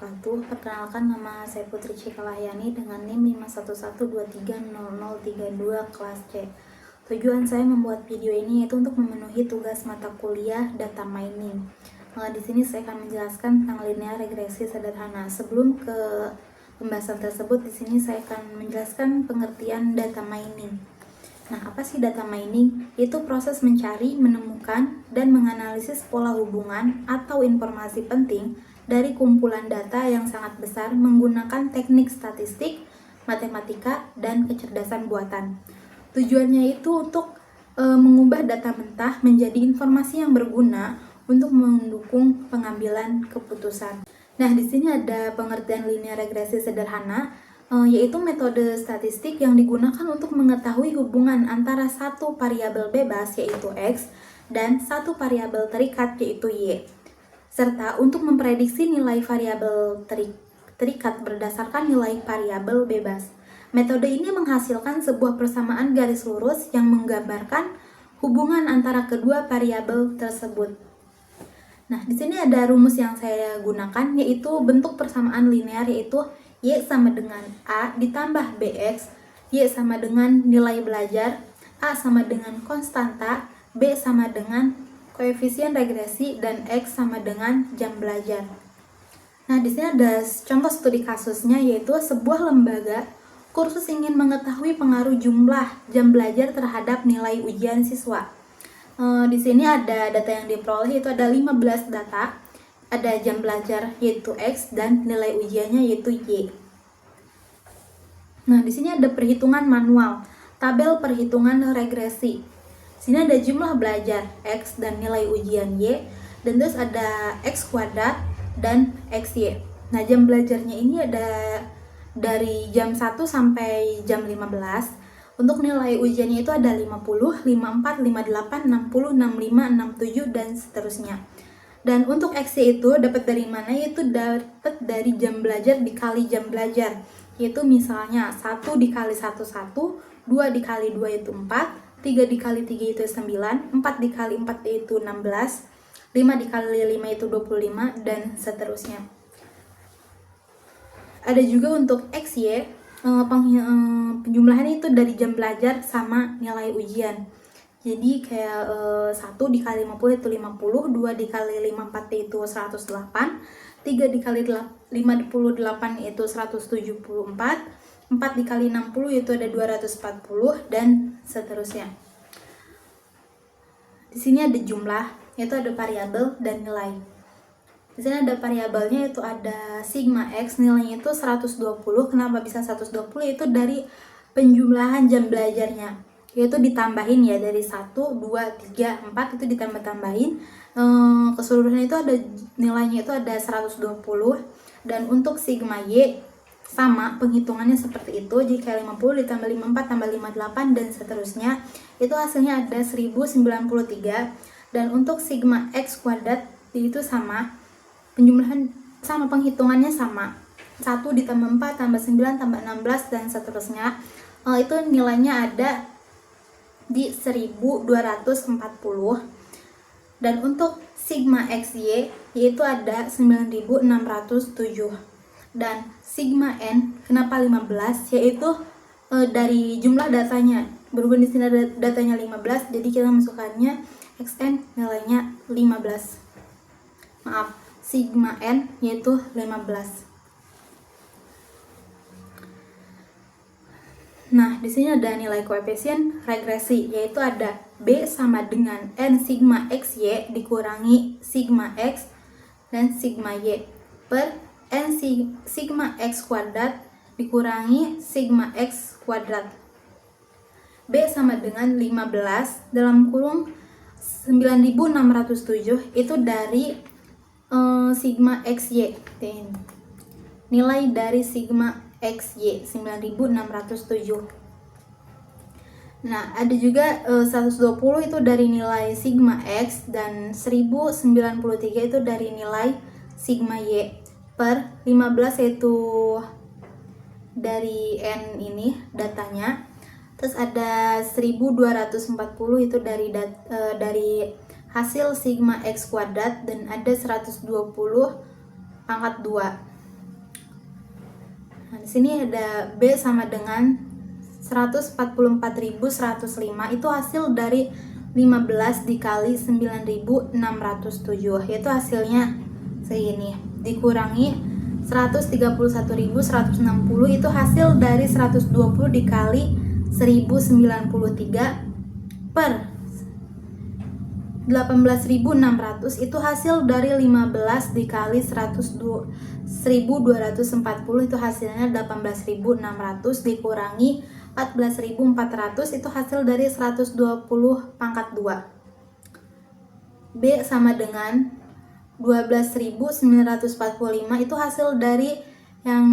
wabarakatuh. Perkenalkan, nama saya Putri Cikalahyani dengan NIM 511230032 kelas C. Tujuan saya membuat video ini yaitu untuk memenuhi tugas mata kuliah data mining. Di sini saya akan menjelaskan tentang linear regresi sederhana. Sebelum ke pembahasan tersebut, di sini saya akan menjelaskan pengertian data mining. Nah, apa sih data mining? Itu proses mencari, menemukan, dan menganalisis pola hubungan atau informasi penting dari kumpulan data yang sangat besar menggunakan teknik statistik, matematika, dan kecerdasan buatan. Tujuannya itu untuk mengubah data mentah menjadi informasi yang berguna untuk mendukung pengambilan keputusan. Nah, di sini ada pengertian linear regresi sederhana, yaitu metode statistik yang digunakan untuk mengetahui hubungan antara satu variabel bebas yaitu X dan satu variabel terikat yaitu Y, serta untuk memprediksi nilai variabel terikat berdasarkan nilai variabel bebas. Metode ini menghasilkan sebuah persamaan garis lurus yang menggambarkan hubungan antara kedua variabel tersebut. Nah, di sini ada rumus yang saya gunakan, yaitu bentuk persamaan linear, yaitu Y sama dengan A ditambah BX, Y sama dengan nilai belajar, A sama dengan konstanta, B sama dengan koefisien regresi, dan X sama dengan jam belajar. Nah, di sini ada contoh studi kasusnya, yaitu sebuah lembaga kursus ingin mengetahui pengaruh jumlah jam belajar terhadap nilai ujian siswa. Di sini ada data yang diperoleh, itu ada 15 data. Ada jam belajar yaitu X dan nilai ujiannya yaitu Y. Nah, di sini ada perhitungan manual, tabel perhitungan regresi. Di sini ada jumlah belajar X dan nilai ujian Y, dan terus ada X kuadrat dan XY. Nah, jam belajarnya ini ada dari jam 1 sampai jam 15. Untuk nilai ujiannya itu ada 50, 54, 58, 60, 65, 67, dan seterusnya. Dan untuk XY itu dapat dari mana? Yaitu dapat dari jam belajar dikali jam belajar. Yaitu misalnya 1 dikali 1, 1, 2 dikali 2 itu 4, 3 dikali 3 itu 9, 4 dikali 4 itu 16, 5 dikali 5 itu 25, dan seterusnya. Ada juga untuk XY, penjumlahan itu dari jam belajar sama nilai ujian. Jadi kayak 1 dikali 50 itu 50, 2 dikali 54 itu 108, 3 dikali 58 itu 174, 4 dikali 60 itu ada 240, dan seterusnya. Di sini ada jumlah, yaitu ada variabel dan nilai. Di sini ada variabelnya, itu ada sigma X, nilainya itu 120. Kenapa bisa 120? Itu dari penjumlahan jam belajarnya. Yaitu ditambahin ya, dari 1, 2, 3, 4 itu ditambah-tambahin, keseluruhan itu ada nilainya itu ada 120. Dan untuk sigma Y sama penghitungannya seperti itu. Jika 50 ditambah 54 tambah 58 dan seterusnya, itu hasilnya ada 1093. Dan untuk sigma X kuadrat itu sama, penjumlahan sama, penghitungannya sama, 1 ditambah 4 tambah 9 tambah 16 dan seterusnya. Itu nilainya ada di 1240. Dan untuk sigma XY yaitu ada 9607. Dan sigma N, kenapa 15? Yaitu dari jumlah datanya, berhubung di sini ada datanya 15, jadi kita masukkannya XN nilainya 15. Maaf, sigma N yaitu 15. Nah, di sini ada nilai koefisien regresi, yaitu ada B sama dengan N sigma XY dikurangi sigma X dan sigma Y per N sigma X kuadrat dikurangi sigma X kuadrat. B sama dengan 15 dalam kurung 9607 itu dari sigma XY. Nilai dari sigma XY 9607. Nah, ada juga 120 itu dari nilai sigma X, dan 1093 itu dari nilai sigma Y per 15 yaitu dari N ini datanya. Terus ada 1240 itu dari hasil sigma X kuadrat, dan ada 120 pangkat 2. Nah, di sini ada B sama dengan 144.105, itu hasil dari 15 dikali 9.607, yaitu hasilnya segini. Dikurangi 131.160, itu hasil dari 120 dikali 1093 per 18.600, itu hasil dari 15 dikali 1.240, itu hasilnya 18.600 dikurangi 14.400, itu hasil dari 120 pangkat 2. B sama dengan 12.945, itu hasil dari yang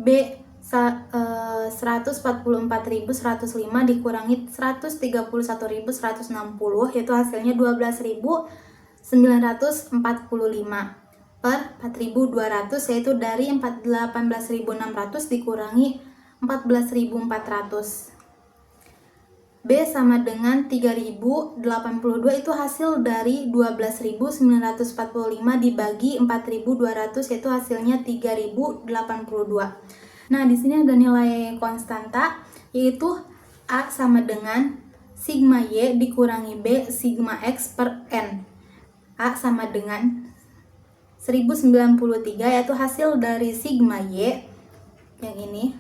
B 144.105 dikurangi 131.160, yaitu hasilnya 12.945 per 4.200, yaitu dari 18.600 dikurangi 14.400. B sama dengan 3082, itu hasil dari 12.945 dibagi 4.200, yaitu hasilnya 3082. Nah, di sini ada nilai konstanta, yaitu A sama dengan sigma Y dikurangi B sigma X per N. A sama dengan 1093, yaitu hasil dari sigma Y yang ini.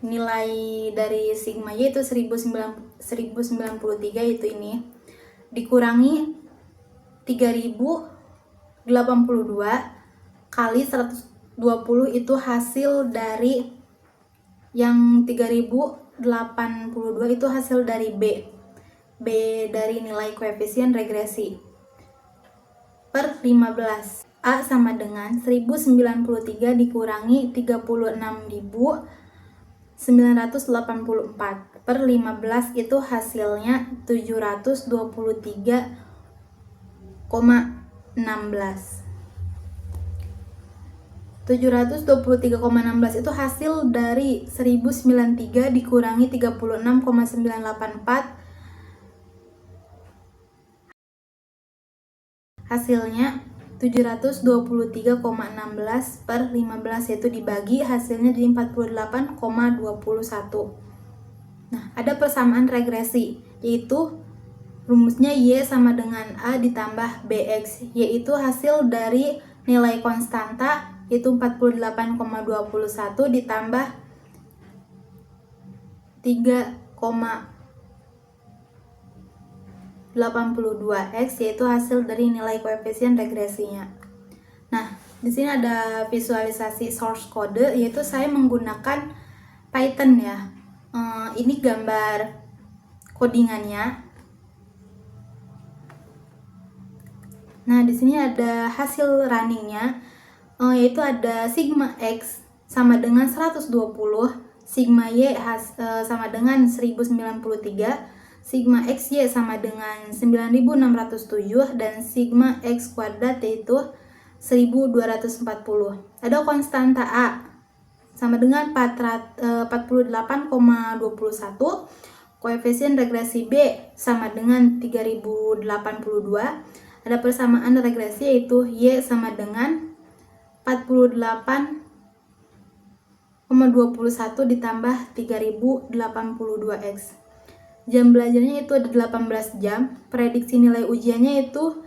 Nilai dari sigma Y itu 1093, itu ini. Dikurangi 3082 kali 120, itu hasil dari yang 3082 itu hasil dari B dari nilai koefisien regresi per 15. A sama dengan 1093 dikurangi 36.984 per 15, itu hasilnya 723,16. 723,16 itu hasil dari 1093 dikurangi 36,984, hasilnya 723,16 per 15, yaitu dibagi hasilnya jadi 48,21. Nah, ada persamaan regresi, yaitu rumusnya Y sama dengan A ditambah BX, yaitu hasil dari nilai konstanta itu 48,21 ditambah 3,82X, yaitu hasil dari nilai koefisien regresinya. Nah, di sini ada visualisasi source code, yaitu saya menggunakan Python ya. Ini gambar codingannya. Nah, di sini ada hasil runningnya, yaitu ada sigma X sama dengan 120, sigma Y sama dengan 1093, sigma XY sama dengan 9607, dan sigma X kuadrat yaitu 1240. Ada konstanta A sama dengan 48,21, koefisien regresi B sama dengan 3082. Ada persamaan regresi yaitu Y sama dengan 48,21 ditambah 3082X. Jam belajarnya itu ada 18 jam. Prediksi nilai ujiannya itu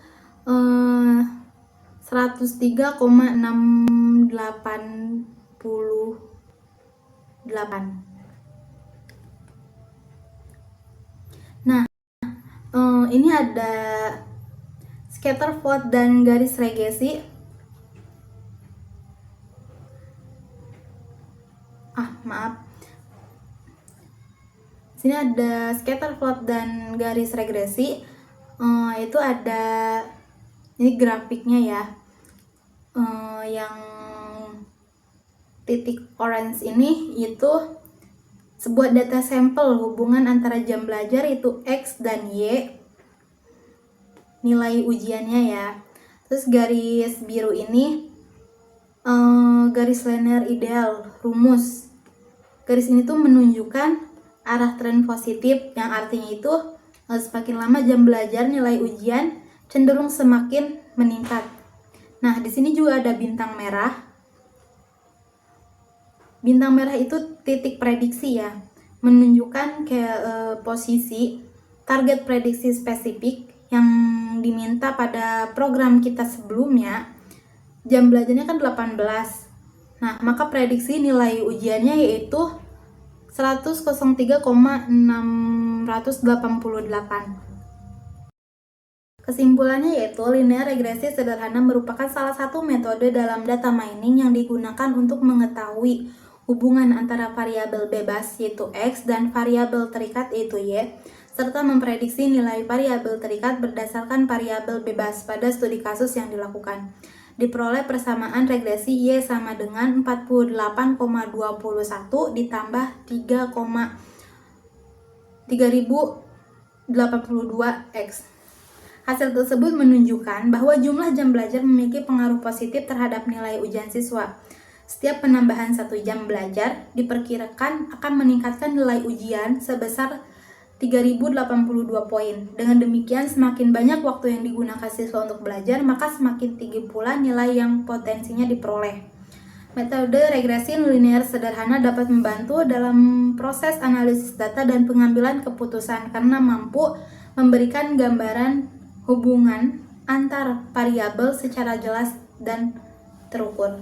103,688. Nah, ini ada scatter plot dan garis regresi. Sini ada scatter plot dan garis regresi. Itu ada ini grafiknya ya. Yang titik orange ini itu sebuah data sampel hubungan antara jam belajar itu X dan Y, nilai ujiannya ya. Terus garis biru ini garis linear ideal, rumus. Garis ini tuh menunjukkan arah tren positif, yang artinya itu semakin lama jam belajar nilai ujian cenderung semakin meningkat. Nah, di sini juga ada bintang merah. Bintang merah itu titik prediksi ya, menunjukkan posisi target prediksi spesifik yang diminta pada program kita sebelumnya. Jam belajarnya kan 18. Nah, maka prediksi nilai ujiannya yaitu 103,688. Kesimpulannya yaitu linear regresi sederhana merupakan salah satu metode dalam data mining yang digunakan untuk mengetahui hubungan antara variabel bebas yaitu X dan variabel terikat yaitu Y, serta memprediksi nilai variabel terikat berdasarkan variabel bebas pada studi kasus yang dilakukan. Diperoleh persamaan regresi Y sama dengan 48,21 ditambah 3082X. Hasil tersebut menunjukkan bahwa jumlah jam belajar memiliki pengaruh positif terhadap nilai ujian siswa. Setiap penambahan 1 jam belajar diperkirakan akan meningkatkan nilai ujian sebesar 3082 poin. Dengan demikian, semakin banyak waktu yang digunakan siswa untuk belajar, maka semakin tinggi pula nilai yang potensinya diperoleh. Metode regresi linear sederhana dapat membantu dalam proses analisis data dan pengambilan keputusan karena mampu memberikan gambaran hubungan antar variabel secara jelas dan terukur.